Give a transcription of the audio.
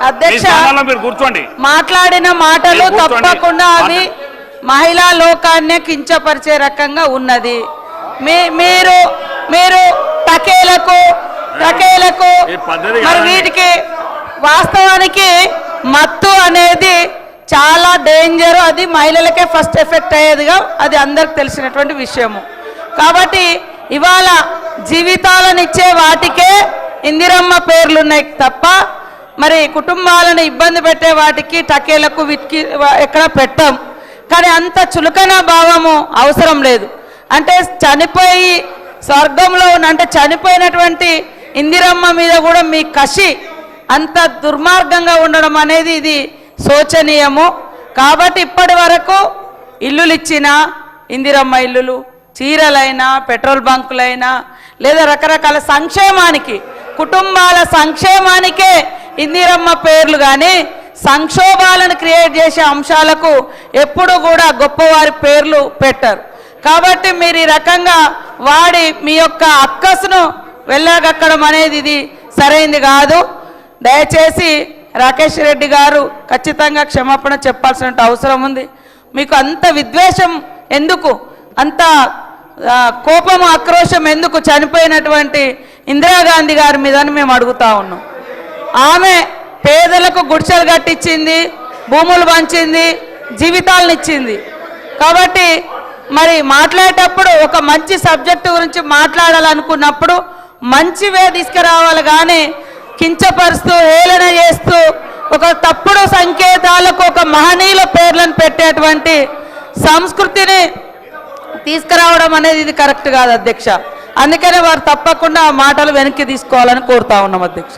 అధ్యక్ష మాట్లాడిన మాటలు తప్పకుండా అవి మహిళా లోకాన్ని కించపరిచే రకంగా ఉన్నది. మీరు మీరు టకేలకు మరి వీటికి వాస్తవానికి మత్తు అనేది చాలా డేంజర్. అది మహిళలకే ఫస్ట్ ఎఫెక్ట్ అయ్యేదిగా అది అందరికి తెలిసినటువంటి విషయము. కాబట్టి ఇవాళ జీవితాలను ఇచ్చే వాటికే ఇందిరమ్మ పేర్లున్నాయి తప్ప మరి కుటుంబాలను ఇబ్బంది పెట్టే వాటికి టకేలకు వీటికి ఎక్కడ పెట్టాం. కానీ అంత చులకన భావము అవసరం లేదు. అంటే చనిపోయి స్వర్గంలో ఉన్న అంటే చనిపోయినటువంటి ఇందిరమ్మ మీద కూడా మీ కసి అంత దుర్మార్గంగా ఉండడం అనేది ఇది శోచనీయము. కాబట్టి ఇప్పటి వరకు ఇల్లులు ఇచ్చిన ఇందిరమ్మ ఇల్లులు, చీరలైనా, పెట్రోల్ బంకులైనా లేదా రకరకాల సంక్షేమానికి కుటుంబాల సంక్షేమానికే ఇందిరమ్మ పేర్లు కానీ సంక్షోభాలను క్రియేట్ చేసే అంశాలకు ఎప్పుడు కూడా గొప్పవారి పేర్లు పెట్టరు. కాబట్టి మీరు ఈ రకంగా వాడి మీ యొక్క అక్కసును వెళ్ళగక్కడం అనేది ఇది సరైంది కాదు. దయచేసి రాకేష్ రెడ్డి గారు ఖచ్చితంగా క్షమాపణ చెప్పాల్సిన అవసరం ఉంది. మీకు అంత విద్వేషం ఎందుకు, అంత కోపము ఆక్రోశం ఎందుకు చనిపోయినటువంటి ఇందిరాగాంధీ గారి మీద మేము అడుగుతా ఉన్నాం. ఆమె పేదలకు గుడిసెలు కట్టించింది, భూములు పంచింది, జీవితాలను ఇచ్చింది. కాబట్టి మరి మాట్లాడేటప్పుడు ఒక మంచి సబ్జెక్టు గురించి మాట్లాడాలనుకున్నప్పుడు మంచివే తీసుకురావాలి కానీ కించపరుస్తూ హేళన చేస్తూ ఒక తప్పుడు సంకేతాలకు ఒక మహనీయుల పేర్లను పెట్టేటువంటి సంస్కృతిని తీసుకురావడం అనేది ఇది కరెక్ట్ కాదు అధ్యక్ష. అందుకనే వారు తప్పకుండా ఆ మాటలు వెనక్కి తీసుకోవాలని కోరుతా ఉన్నాం అధ్యక్ష.